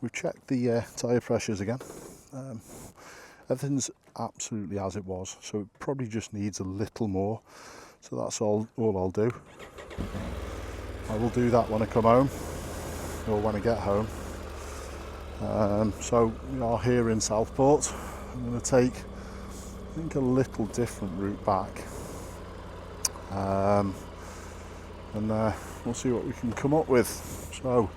We've checked the tyre pressures again. Everything's absolutely as it was, so it probably just needs a little more. So that's all I'll do. I will do that when I come home, or when I get home. So we are here in Southport. I'm going to take, I think, a little different route back, and we'll see what we can come up with. So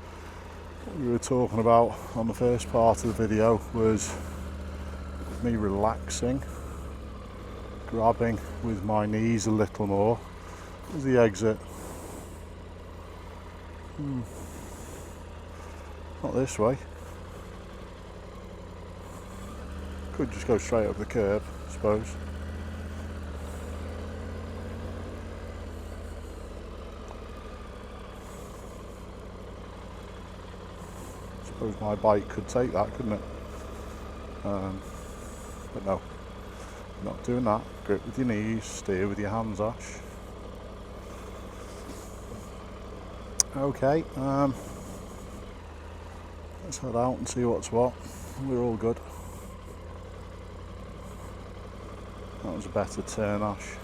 what we were talking about on the first part of the video was me relaxing, grabbing with my knees a little more. There's the exit. Not this way. Could just go straight up the curb, I suppose. I suppose my bike could take that, couldn't it? But no, not doing that. Grip with your knees, steer with your hands, Ash. Okay, let's head out and see what's what. We're all good. That was a better turn, Ash.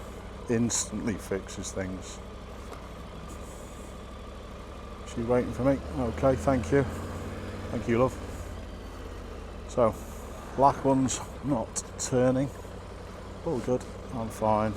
Instantly fixes things. She waiting for me? Okay, thank you. Thank you, love. So, black one's not turning. All good, I'm fine.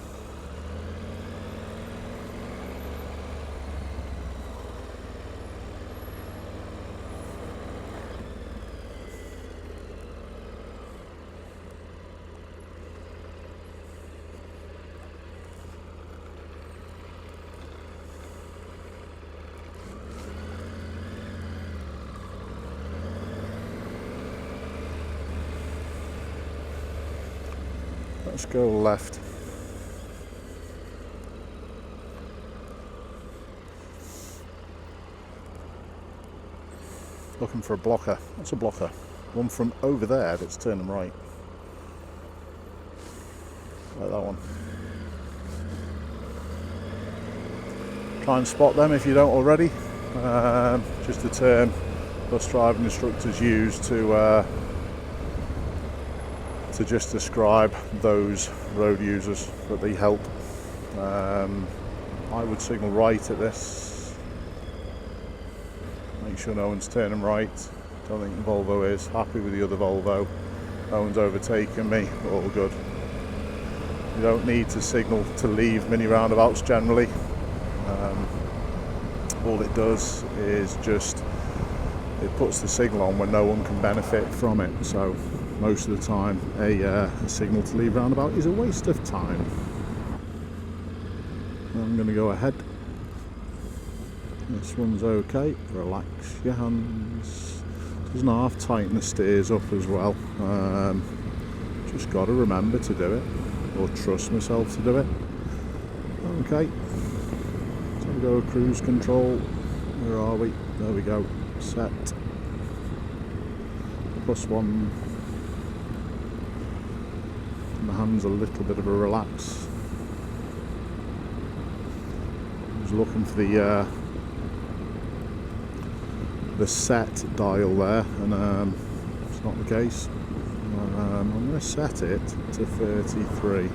Let's go left. Looking for a blocker. What's a blocker? One from over there that's turning right. Like that one. Try and spot them if you don't already. Just a term bus driving instructors use to just describe those road users that they help. I would signal right at this. Make sure no one's turning right. Don't think the Volvo is. Happy with the other Volvo. No one's overtaken me. All good. You don't need to signal to leave mini roundabouts generally. All it does is just, it puts the signal on when no one can benefit from it. So most of the time a signal to leave roundabout is a waste of time. I'm going to go ahead. This one's okay. Relax your hands. Doesn't half tighten the steers up as well. Just got to remember to do it, or trust myself to do it. Okay. So we go cruise control. Where are we? There we go. Set. +1. My hands a little bit of a relax. I was looking for the set dial there, and it's not the case. I'm going to set it to 33.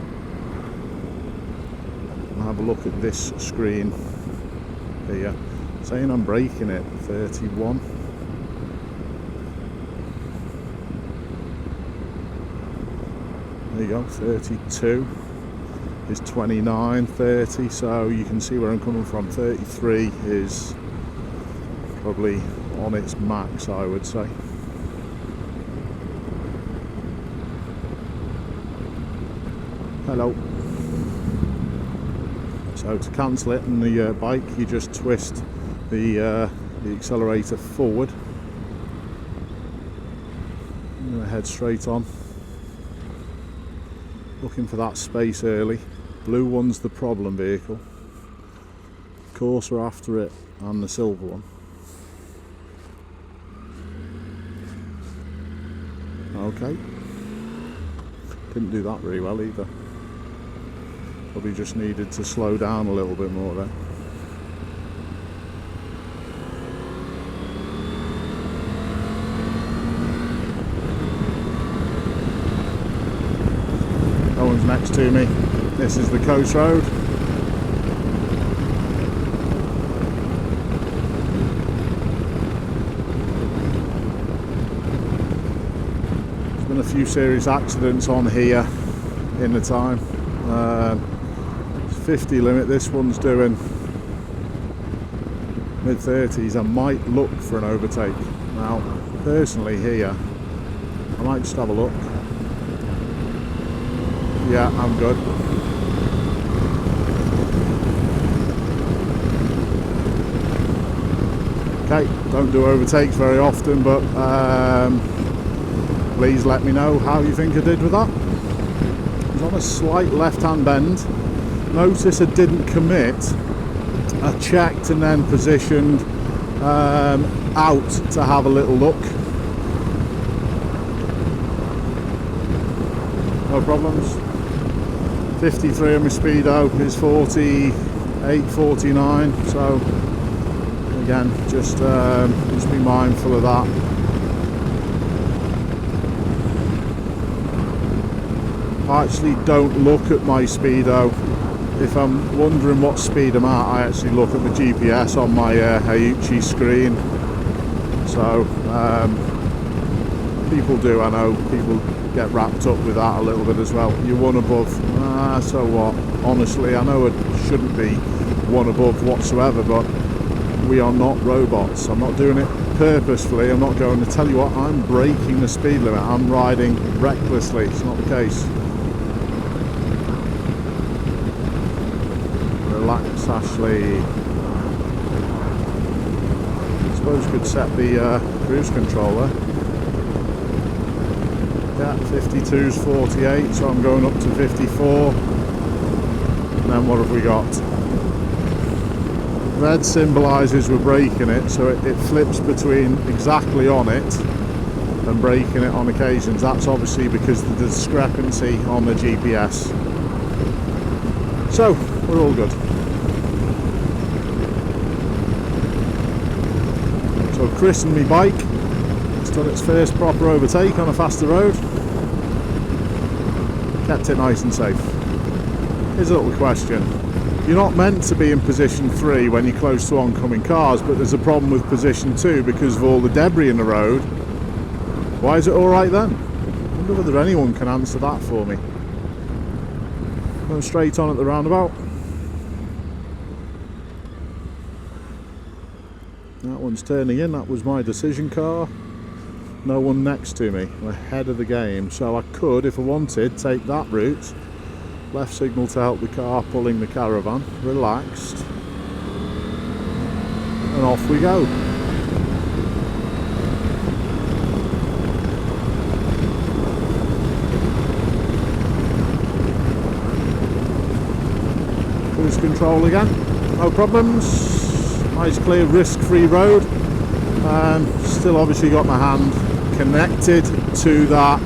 I'll have a look at this screen here, saying I'm braking it 31. There you go, 32 is 29, 30, so you can see where I'm coming from. 33 is probably on its max, I would say. Hello. So to cancel it on the bike, you just twist the accelerator forward. I'm going to head straight on. Looking for that space early. Blue one's the problem vehicle. Corsa after it, and the silver one. Okay. Didn't do that very well either. Probably just needed to slow down a little bit more there. next to me. This is the coast road. There's been a few serious accidents on here in the time. 50 limit, this one's doing mid-30s. I might look for an overtake. Now, personally here, I might just have a look. Yeah, I'm good. Okay, don't do overtakes very often, but please let me know how you think I did with that. I was on a slight left-hand bend. Notice I didn't commit. I checked and then positioned out to have a little look. No problems. 53 on my speedo is 48, 49. So again, just be mindful of that. I actually don't look at my speedo. If I'm wondering what speed I'm at, I actually look at the GPS on my Aiuchi screen. So people do, I know, people get wrapped up with that a little bit as well. You're one above, so what? Honestly, I know it shouldn't be one above whatsoever, but we are not robots. I'm not doing it purposefully. I'm not going to tell you what, I'm breaking the speed limit. I'm riding recklessly. It's not the case. Relax, Ashley. I suppose you could set the cruise controller. Yeah, 52's 48, so I'm going up to 54. And then what have we got? Red symbolises we're braking it, so it flips between exactly on it and braking it on occasions. That's obviously because of the discrepancy on the GPS. So, we're all good. So christened me bike. It's done its first proper overtake on a faster road. Kept it nice and safe. Here's a little question. You're not meant to be in position 3 when you're close to oncoming cars, but there's a problem with position 2 because of all the debris in the road. Why is it alright then? I wonder whether anyone can answer that for me. Going straight on at the roundabout. That one's turning in, that was my decision car. No one next to me, I'm ahead of the game, so I could, if I wanted, take that route. Left signal to help the car pulling the caravan, relaxed, and off we go. Cruise control again, no problems. Nice clear risk-free road. Still obviously got my hand connected to that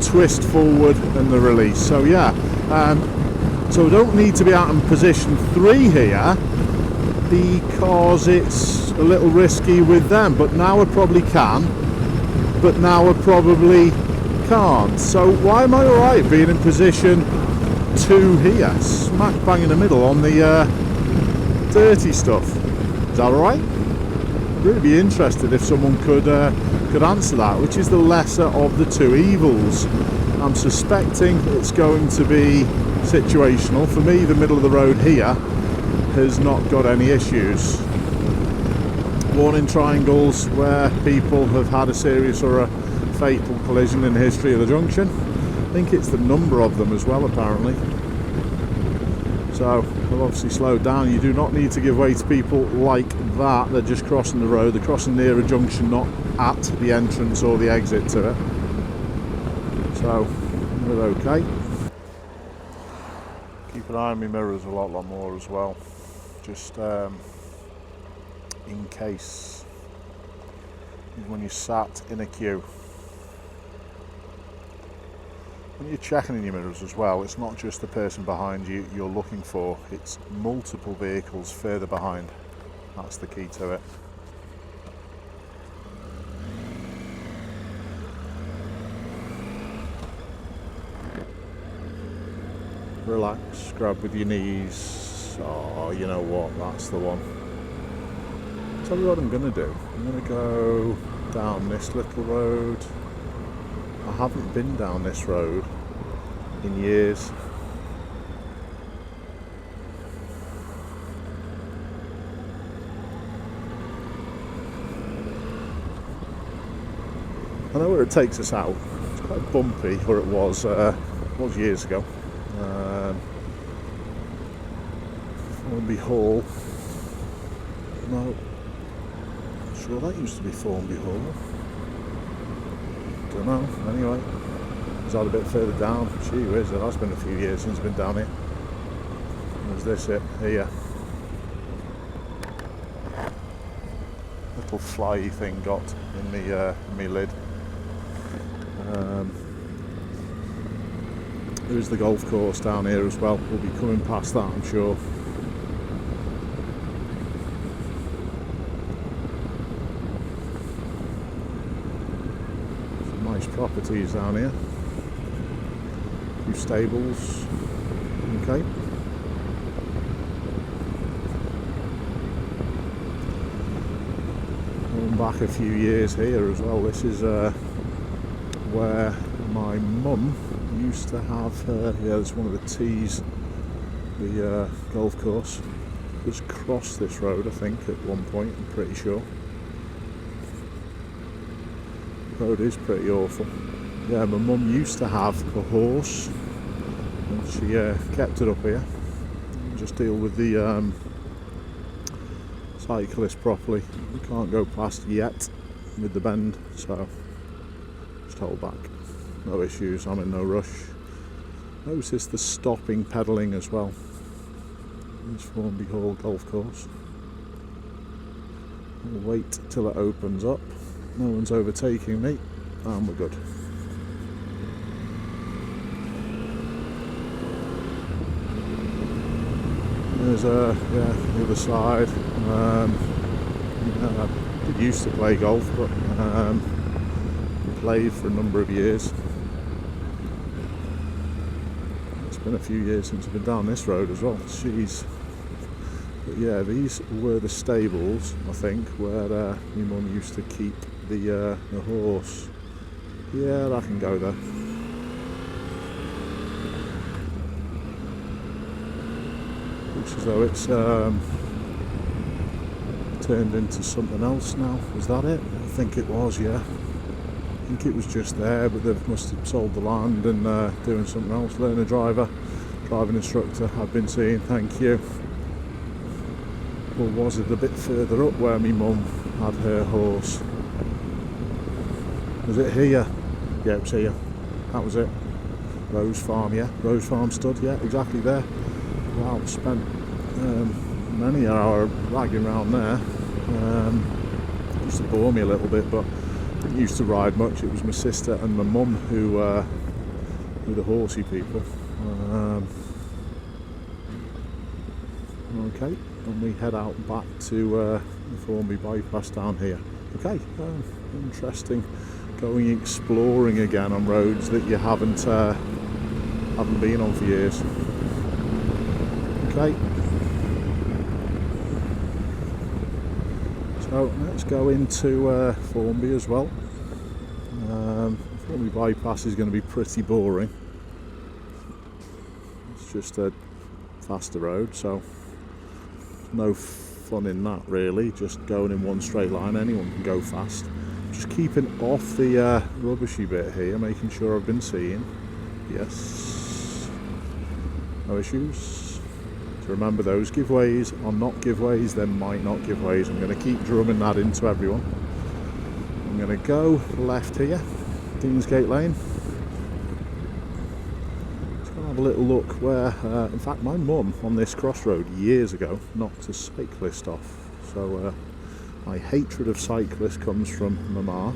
twist forward and the release. So yeah, so I don't need to be out in position 3 here because it's a little risky with them, but now I probably can, but now I probably can't. So why am I alright being in position 2 here, smack bang in the middle on the dirty stuff? Is that alright? Really be interested if someone could answer that, which is the lesser of the two evils. I'm suspecting it's going to be situational. For me, the middle of the road here has not got any issues. Warning triangles where people have had a serious or a fatal collision in the history of the junction. I think it's the number of them as well, apparently. So they've obviously slowed down. You do not need to give way to people like that. They're just crossing the road. They're crossing near a junction, not at the entrance or the exit to it. So we're okay. Keep an eye on my mirrors a lot more as well. Just in case when you're sat in a queue. When you're checking in your mirrors as well, it's not just the person behind you you're looking for, it's multiple vehicles further behind. That's the key to it. relax, grab with your knees. Oh, you know what, that's the one. Tell you what I'm going to do. I'm going to go down this little road. I haven't been down this road in years. I know where it takes us out. It's quite bumpy, or it was years ago. Formby Hall. No, sure that used to be Formby Hall. Don't know. Anyway, is that a bit further down? Gee whiz, it has been a few years since I've been down here. Is this it? Here. Little fly thing got in me lid. There's the golf course down here as well. We'll be coming past that, I'm sure. Some nice properties down here. A few stables. Okay. Going back a few years here as well. This is where my mum used to have her, it's one of the tees, the golf course was across this road, I think, at one point, I'm pretty sure. The road is pretty awful. Yeah, my mum used to have a horse and she kept it up here. Just deal with the cyclist properly. We can't go past yet with the bend, so just hold back. No issues, I'm in no rush. Notice the stopping pedalling as well. This Formby Hall golf course. We'll wait till it opens up. No one's overtaking me, and we're good. There's the other side. I did used to play golf, but played for a number of years. It's been a few years since I've been down this road as well. Jeez. But yeah, these were the stables, I think, where my mum used to keep the horse. Yeah, I can go there. Looks as though it's turned into something else now. Was that it? I think it was, yeah. I think it was just there, but they must have sold the land and doing something else. Learner driver, driving instructor, I've been seeing, thank you. Or was it a bit further up where my mum had her horse? Was it here? Yeah, it was here. That was it. Rose Farm, yeah. Rose Farm stud, yeah, exactly there. Wow, spent many an hour ragging around there. It used to bore me a little bit, but didn't used to ride much. It was my sister and my mum who were the horsey people. Okay, and we head out back to the Formby bypass down here. Okay, interesting. Going exploring again on roads that you haven't been on for years. Okay. So let's go into Formby as well. Formby bypass is going to be pretty boring. It's just a faster road, so no fun in that really. Just going in one straight line, anyone can go fast. Just keeping off the rubbishy bit here, making sure I've been seeing. Yes. No issues. To remember, those giveaways are not giveaways, they might not giveaways. I'm going to keep drumming that into everyone. I'm going to go left here, Deansgate Lane. Just going to have a little look where, in fact, my mum on this crossroad years ago knocked a cyclist off. So my hatred of cyclists comes from Mama.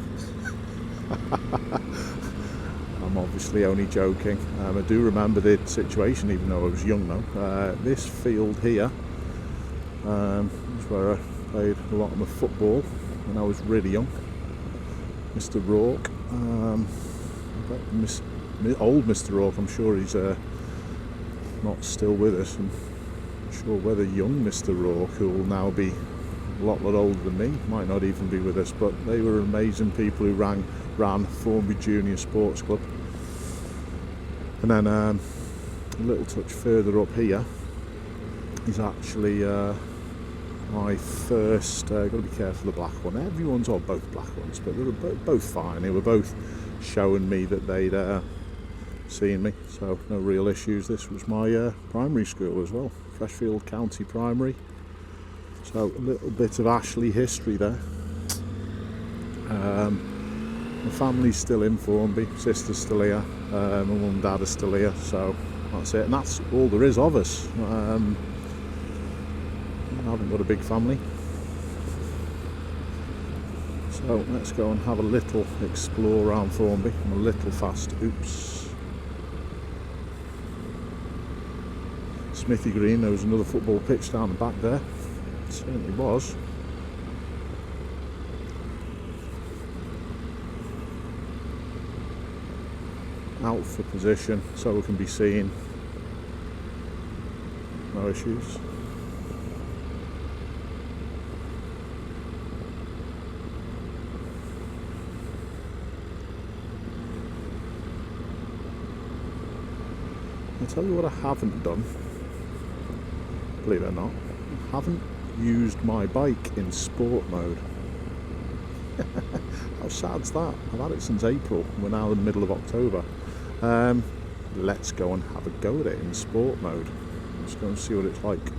I'm obviously only joking. I do remember the situation, even though I was young now. This field here is where I played a lot of my football when I was really young. Mr. Rourke, old Mr. Rourke, I'm sure he's not still with us, and I'm sure whether young Mr. Rourke, who will now be a lot older than me, might not even be with us, but they were amazing people who ran Formby Junior Sports Club. And then a little touch further up here is actually my first, got to be careful of the black one, everyone's all both black ones, but they were both fine. They were both showing me that they'd seen me, so no real issues. This was my primary school as well, Freshfield County Primary, so a little bit of Ashley history there. My family's still in Formby, sister's still here, my mum and dad are still here, so that's it, and that's all there is of us. I haven't got a big family, so let's go and have a little explore around Formby. I'm a little fast. Oops. Smithy Green, there was another football pitch down the back there. It certainly was. Out for position so we can be seen. No issues. I'll tell you what I haven't done, believe it or not, I haven't used my bike in sport mode. How sad's that? I've had it since April, we're now in the middle of October. Let's go and have a go at it in sport mode. Let's go and see what it's like.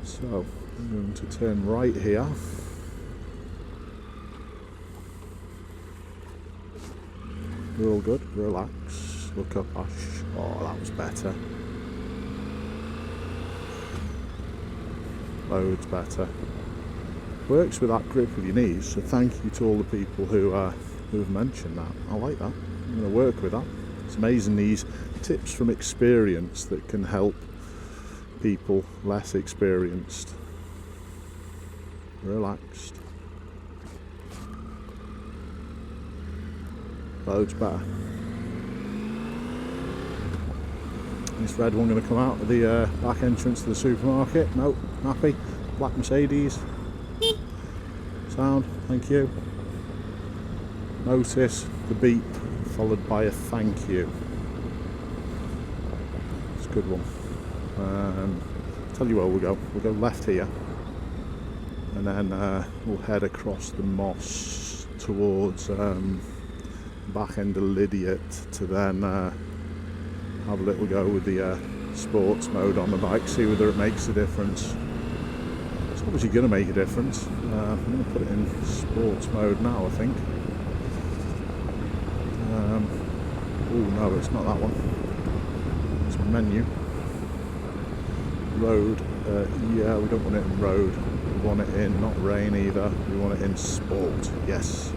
So, I'm going to turn right here. We're all good, relax, look up, Ash. Oh, that was better. Loads better. Works with that grip with your knees, so thank you to all the people who have mentioned that. I like that. I'm going to work with that. It's amazing, these tips from experience that can help people less experienced. Relaxed. Loads better. This red one going to come out of the back entrance to the supermarket. Nope, happy. Black Mercedes. Sound, thank you. Notice the beep followed by a thank you. It's a good one. Tell you where we'll go left here, and then we'll head across the moss towards back end of Lydiate to then have a little go with the sports mode on the bike, see whether it makes a difference. It's obviously going to make a difference. I'm going to put it in sports mode now, I think. Oh no, it's not that one. It's menu. Road. Yeah, we don't want it in road. We want it in not rain either. We want it in sport. Yes.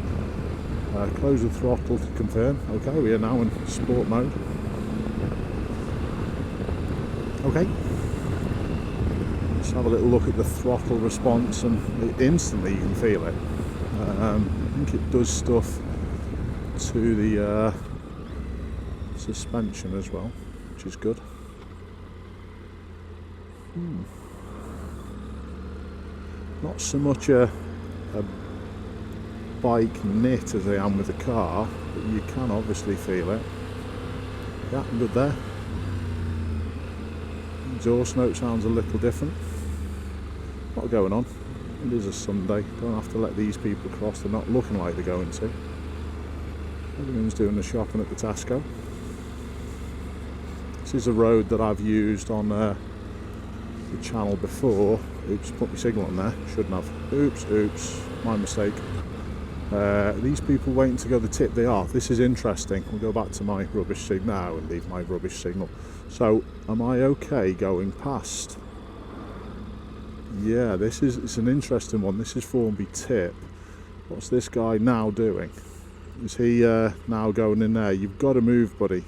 Close the throttle to confirm. Okay, we are now in sport mode. Okay. Let's have a little look at the throttle response, and instantly you can feel it. I think it does stuff to the suspension as well, which is good. Not so much a bike knit as I am with the car, but you can obviously feel it. Yeah, I'm good there. Exhaust note sounds a little different. Not going on. It is a Sunday. Don't have to let these people cross. They're not looking like they're going to. Everyone's doing the shopping at the Tesco. This is a road that I've used on the channel before. Oops, put my signal on there. Shouldn't have. Oops, my mistake. These people waiting to go the tip, they are. This is interesting. We'll go back to my rubbish signal now and leave my rubbish signal. So, am I okay going past? Yeah, it's an interesting one. This is Formby tip. What's this guy now doing? Is he now going in there? You've got to move, buddy.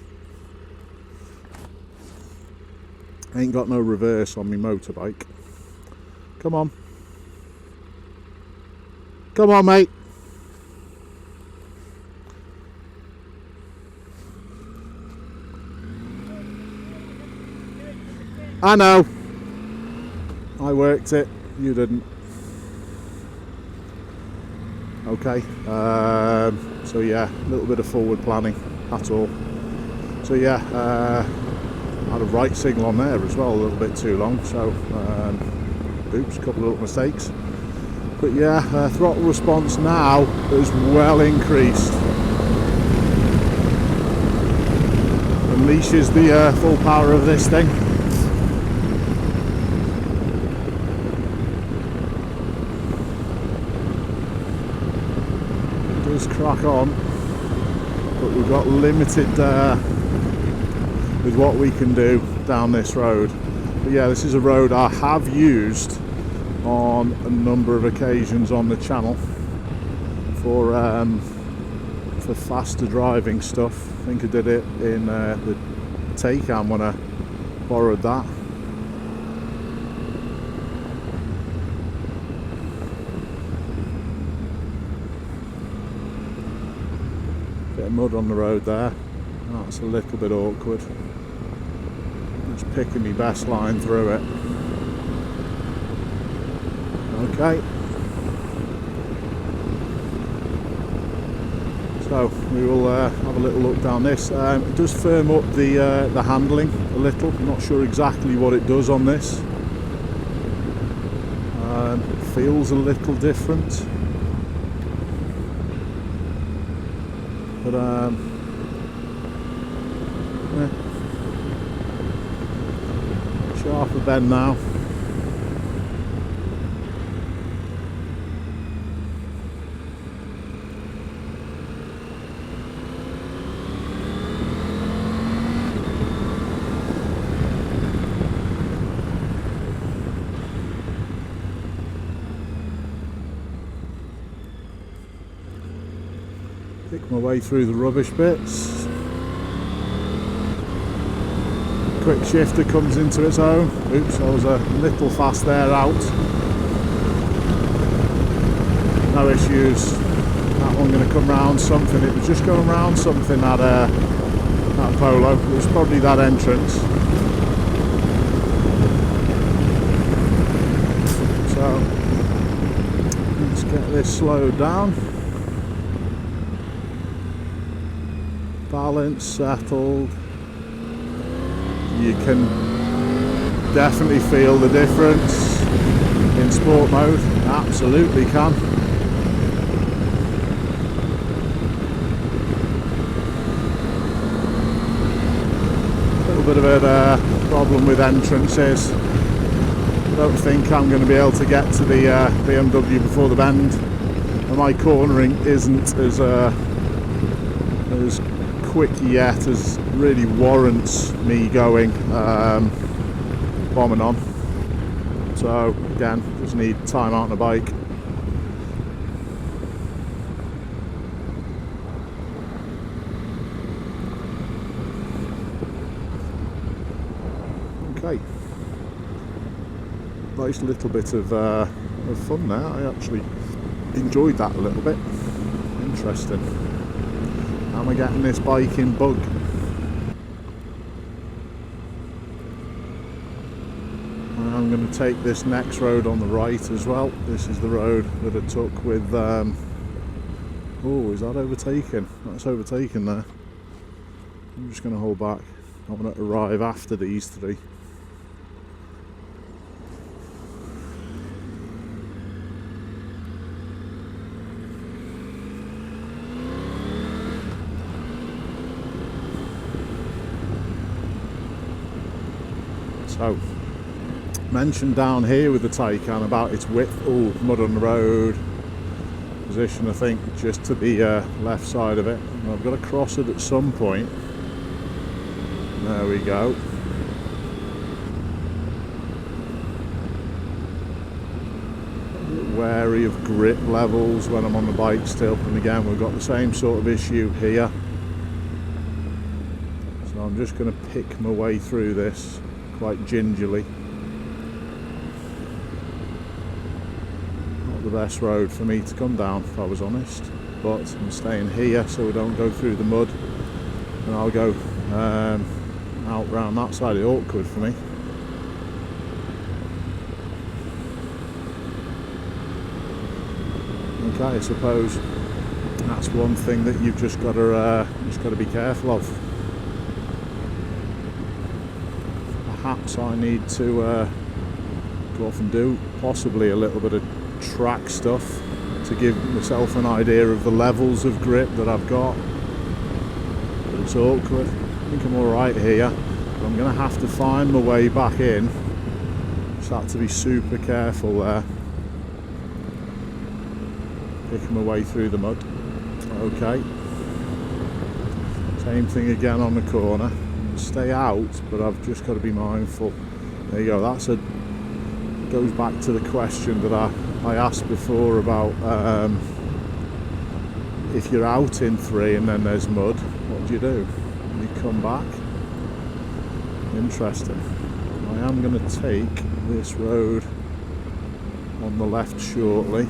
I ain't got no reverse on my motorbike. Come on. Come on, mate. I know. I worked it, you didn't. Okay, so yeah, a little bit of forward planning, that's all. So yeah, I had a right signal on there as well, a little bit too long, so oops, a couple of little mistakes. But yeah, throttle response now is well increased. Unleashes the full power of this thing. It does crack on, but we've got limited with what we can do down this road. But yeah, this is a road I have used on a number of occasions on the channel for faster driving stuff. I think I did it in the Taycan when I borrowed that. Bit of mud on the road there. That's a little bit awkward. Just picking my best line through it. Okay. So we will have a little look down this. It does firm up the handling a little. I'm not sure exactly what it does on this. It feels a little different, but yeah. Sharper bend now. Pick my way through the rubbish bits. Quick shifter comes into its own. Oops, I was a little fast there out. No issues. That one going to come round something. It was just going round something, that Polo. It was probably that entrance. So let's get this slowed down. Balance settled. You can definitely feel the difference in sport mode. Absolutely can. A little bit of a problem with entrances. I don't think I'm going to be able to get to the BMW before the bend, and my cornering isn't as quick yet as really warrants me going bombing on. So again, just need time out on a bike. Okay, nice little bit of fun there. I actually enjoyed that a little bit. Interesting. How am I getting this bike in bug? I'm going to take this next road on the right as well. This is the road that I took with oh, is that overtaken? That's overtaken there. I'm just going to hold back. I'm going to arrive after these three. So, mentioned down here with the Taycan about its width. Oh, mud on the road. Position, I think, just to the left side of it. And I've got to cross it at some point. There we go. A bit wary of grip levels when I'm on the bike still. And again, we've got the same sort of issue here. So I'm just going to pick my way through this quite gingerly. Not the best road for me to come down, if I was honest, but I'm staying here so we don't go through the mud, and I'll go out round that side. It's awkward for me. Okay, I suppose that's one thing that you've just got to be careful of. Perhaps I need to go off and do possibly a little bit of track stuff to give myself an idea of the levels of grip that I've got. But it's awkward. I think I'm alright here, but I'm going to have to find my way back in. Just have to be super careful there. Picking my way through the mud. Okay. Same thing again on the corner. Stay out, but I've just got to be mindful. There you go. Goes back to the question that I asked before about if you're out in 3 and then there's mud, what do? You come back. Interesting. I am going to take this road on the left shortly.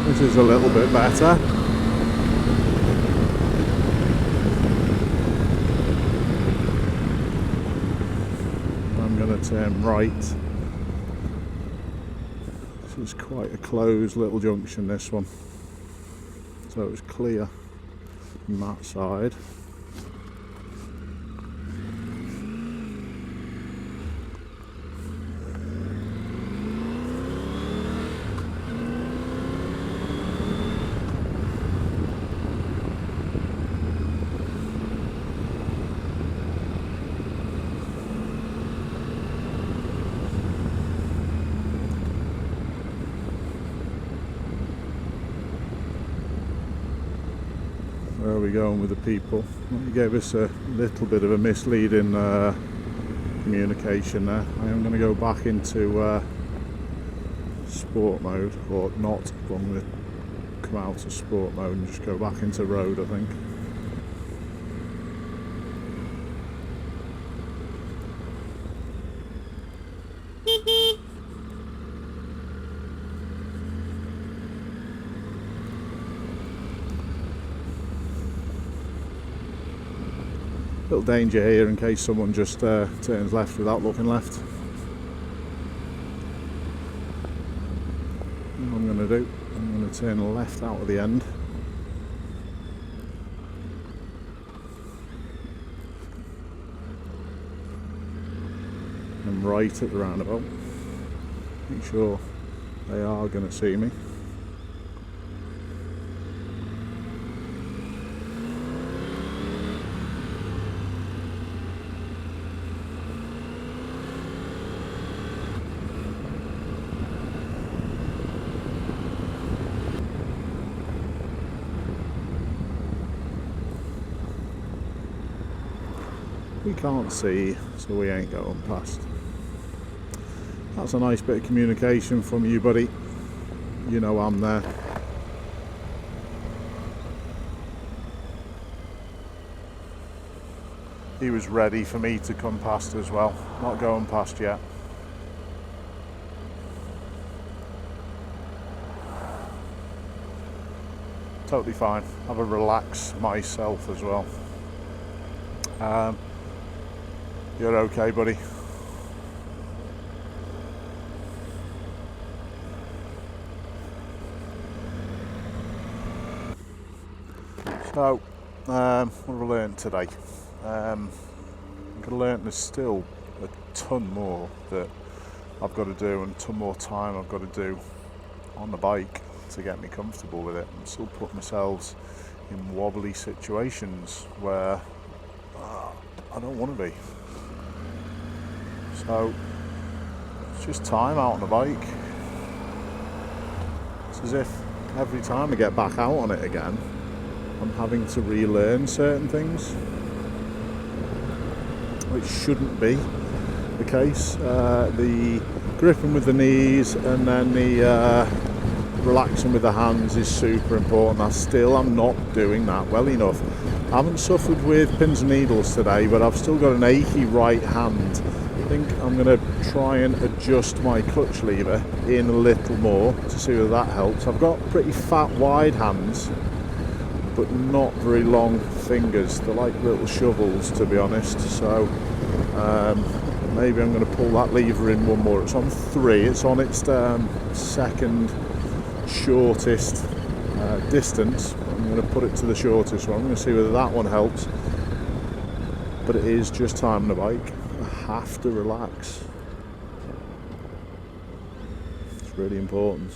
This is a little bit better. I'm going to turn right. This is quite a closed little junction, this one. So it's clear from that side. Where are we going with the people? Well, you gave us a little bit of a misleading communication there. I am going to go back into sport mode, or not, but I'm going to come out of sport mode and just go back into road, I think. Little danger here in case someone just turns left without looking left. What I'm going to do, I'm going to turn left out of the end. And right at the roundabout. Make sure they are going to see me. We can't see, so we ain't going past. That's a nice bit of communication from you, buddy. You know I'm there. He was ready for me to come past as well. Not going past yet. Totally fine. Have a relax myself as well. You're okay, buddy. So, what have I learned today? I'm going to learn there's still a ton more that I've got to do, and a ton more time I've got to do on the bike to get me comfortable with it. I'm still putting myself in wobbly situations where I don't want to be. So it's just time out on the bike. It's as if every time I get back out on it again, I'm having to relearn certain things, which shouldn't be the case. The gripping with the knees and then the relaxing with the hands is super important. I'm not doing that well enough. I haven't suffered with pins and needles today, but I've still got an achy right hand. think I'm going to try and adjust my clutch lever in a little more to see whether that helps. I've got pretty fat wide hands but not very long fingers. They're like little shovels, to be honest, so maybe I'm going to pull that lever in one more. It's on 3, it's on its second shortest distance. I'm going to put it to the shortest one. I'm going to see whether that one helps, but it is just timing the bike. I have to relax. It's really important.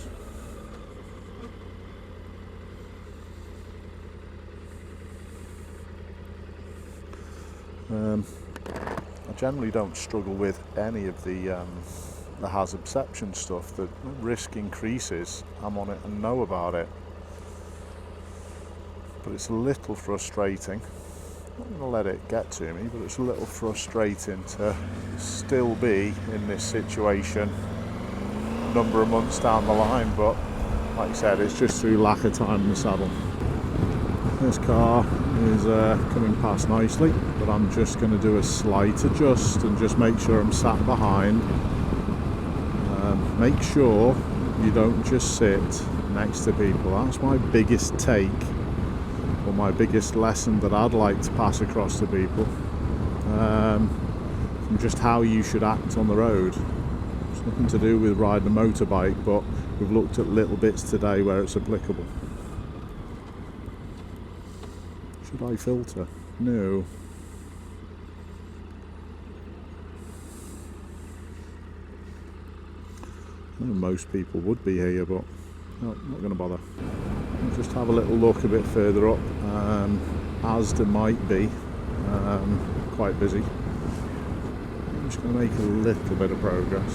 I generally don't struggle with any of the hazard perception stuff. The risk increases, I'm on it and know about it. But it's a little frustrating. I'm not going to let it get to me, but it's a little frustrating to still be in this situation a number of months down the line. But like I said, it's just through lack of time in the saddle. This car is coming past nicely, but I'm just going to do a slight adjust and just make sure I'm sat behind. Make sure you don't just sit next to people. That's my biggest take, or my biggest lesson that I'd like to pass across to people, from just how you should act on the road. It's nothing to do with riding a motorbike, but we've looked at little bits today where it's applicable. Should I filter? No. I know most people would be here, but no, not going to bother. I'll just have a little look a bit further up. Asda might be quite busy. I'm just going to make a little bit of progress.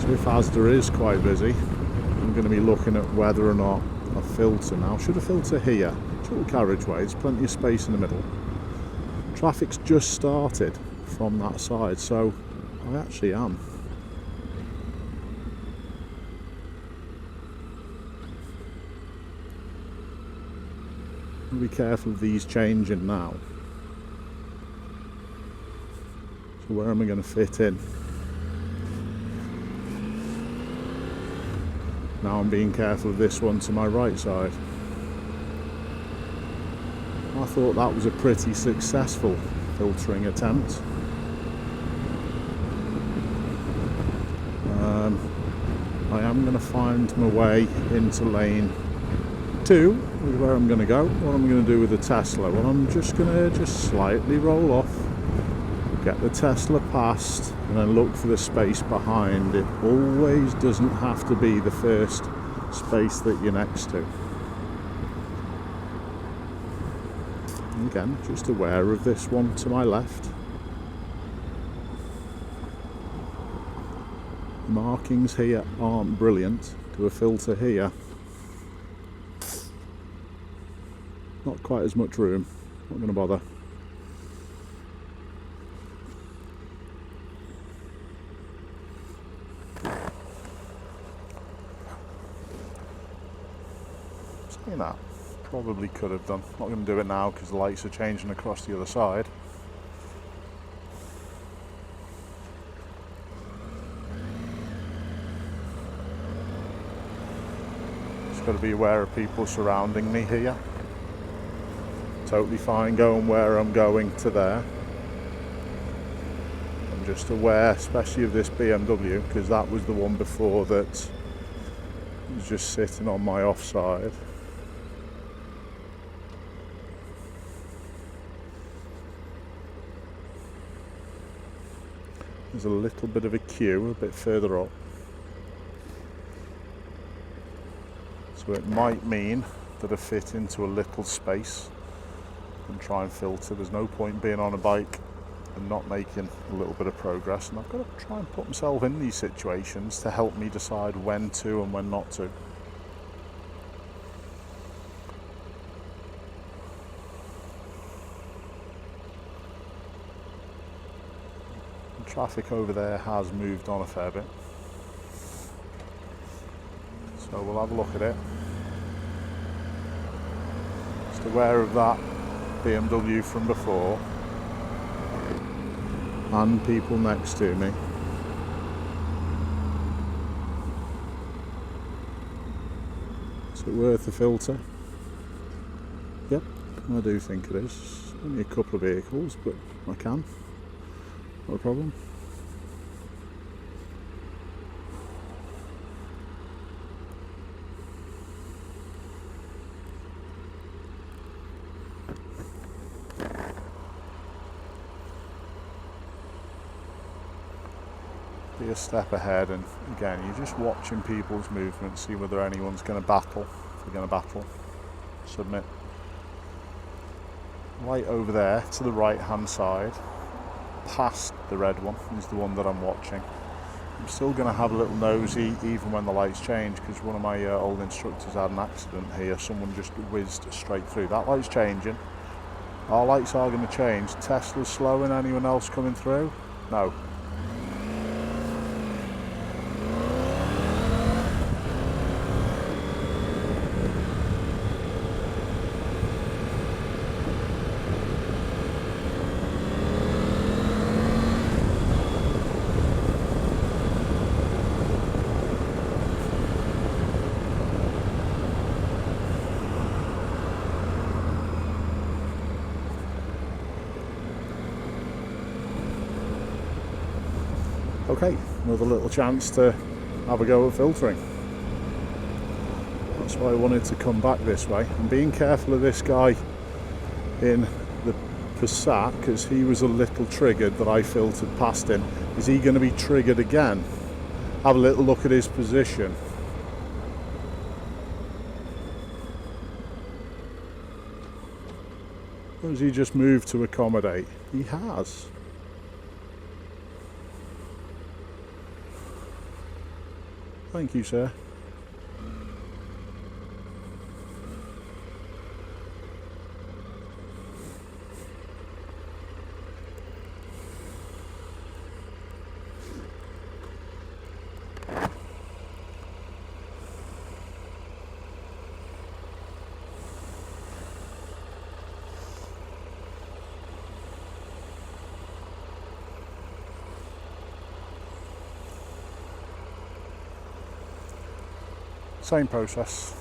So if Asda is quite busy, I'm going to be looking at whether or not a filter now. Should a filter here? Dual carriageway, there's plenty of space in the middle. Traffic's just started from that side, so I actually am. I'll be careful of these changing now. So where am I going to fit in? Now I'm being careful of this one to my right side. I thought that was a pretty successful filtering attempt. I am going to find my way into lane 2 with where I'm going to go. What I'm going to do with the Tesla? Well, I'm just going to slightly roll off, get the Tesla past, and then look for the space behind. It always doesn't have to be the first space that you're next to. And again, just aware of this one to my left. Markings here aren't brilliant. Do a filter here. Not quite as much room. Not going to bother. Saying that, probably could have done. Not going to do it now because the lights are changing across the other side. Got to be aware of people surrounding me here. Totally fine going where I'm going to there. I'm just aware, especially of this BMW, because that was the one before that was just sitting on my offside. There's a little bit of a queue a bit further up. So it might mean that I fit into a little space and try and filter. There's no point being on a bike and not making a little bit of progress, and I've got to try and put myself in these situations to help me decide when to and when not to. The traffic over there has moved on a fair bit, so we'll have a look at it. Just aware of that BMW from before. and people next to me. Is it worth a filter? Yep, I do think it is. Only a couple of vehicles, but I can. Not a problem. Be a step ahead, and again, you're just watching people's movements, see whether anyone's going to battle. If they're going to battle, submit. Right over there to the right hand side, past the red one, is the one that I'm watching. I'm still going to have a little nosy even when the lights change, because one of my old instructors had an accident here. Someone just whizzed straight through. That light's changing. Our lights are going to change. Tesla's slowing. Anyone else coming through? No. Okay, another little chance to have a go at filtering. That's why I wanted to come back this way. I'm being careful of this guy in the Passat, because he was a little triggered that I filtered past him. Is he going to be triggered again? Have a little look at his position. Or has he just moved to accommodate? He has. Thank you, sir. Same process,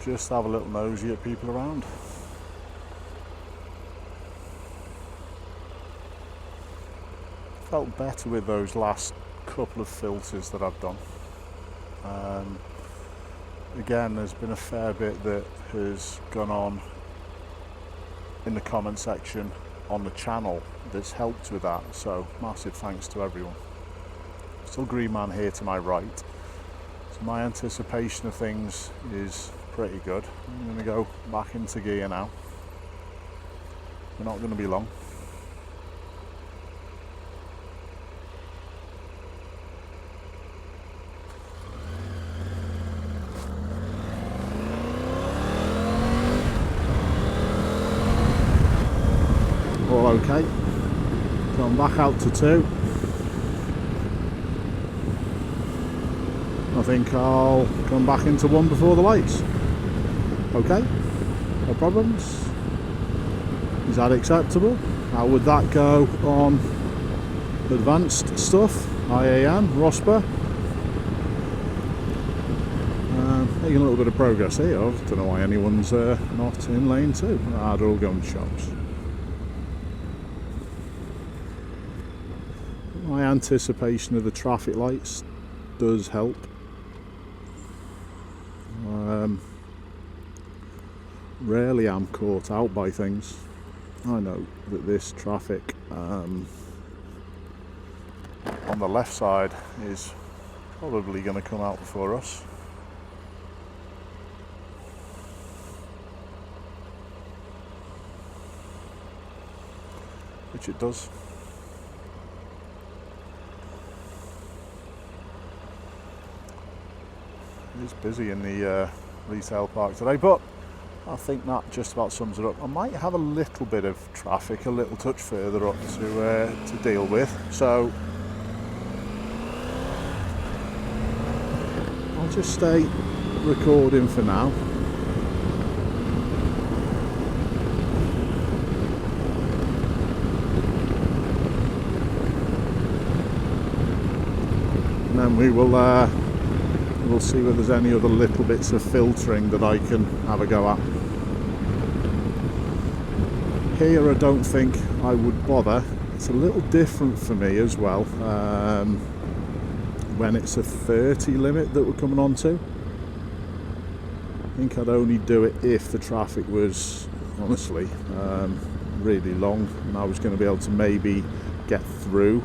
just have a little nosy at people around. Felt better with those last couple of filters that I've done. Again, there's been a fair bit that has gone on in the comment section on the channel that's helped with that, so massive thanks to everyone. Still green man here to my right. So my anticipation of things is pretty good. I'm going to go back into gear now. We're not going to be long. All okay. Going back out to 2. I think I'll come back into 1 before the lights. Okay, no problems. Is that acceptable? How would that go on advanced stuff? IAM, ROSPA. Making a little bit of progress here. I don't know why anyone's not in lane 2. They're all going to shops. My anticipation of the traffic lights does help. Rarely am caught out by things. I know that this traffic on the left side is probably going to come out before us. Which it does. It's busy in the retail park today, but I think that just about sums it up. I might have a little bit of traffic a little touch further up to deal with, so I'll just stay recording for now. and then we'll see whether there's any other little bits of filtering that I can have a go at. Here I don't think I would bother. It's a little different for me as well when it's a 30 limit that we're coming on to. I think I'd only do it if the traffic was honestly really long and I was going to be able to maybe get through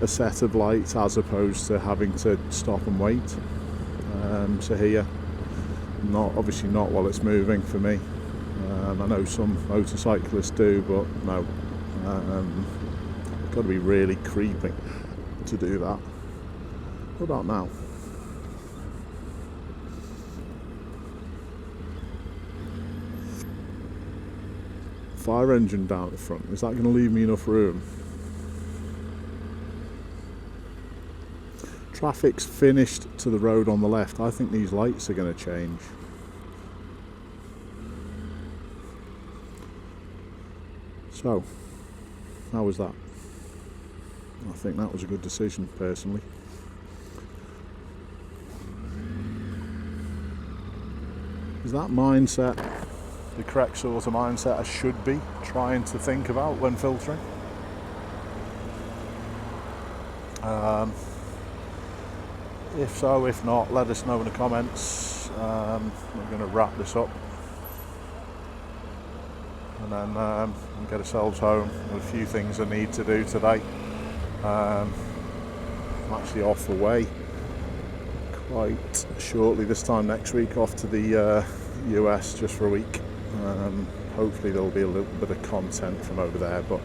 a set of lights as opposed to having to stop and wait. So here, obviously not while it's moving for me. I know some motorcyclists do, but no, got to be really creeping to do that. What about now? Fire engine down at the front, is that going to leave me enough room? Traffic's finished to the road on the left. I think these lights are going to change. So, how was that? I think that was a good decision, personally. Is that mindset the correct sort of mindset I should be trying to think about when filtering? If so, if not, let us know in the comments. We're going to wrap this up and then get ourselves home with a few things I need to do today. I'm actually off away quite shortly, this time next week, off to the US just for a week. Hopefully there'll be a little bit of content from over there, but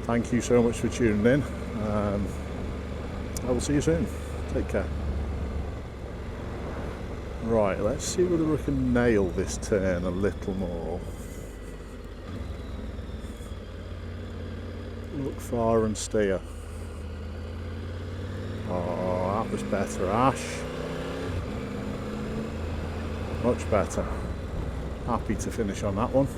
thank you so much for tuning in. I will see you soon. Take care. Right, let's see whether we can nail this turn a little more. Look far and steer. Oh, that was better, Ash. Much better. Happy to finish on that one.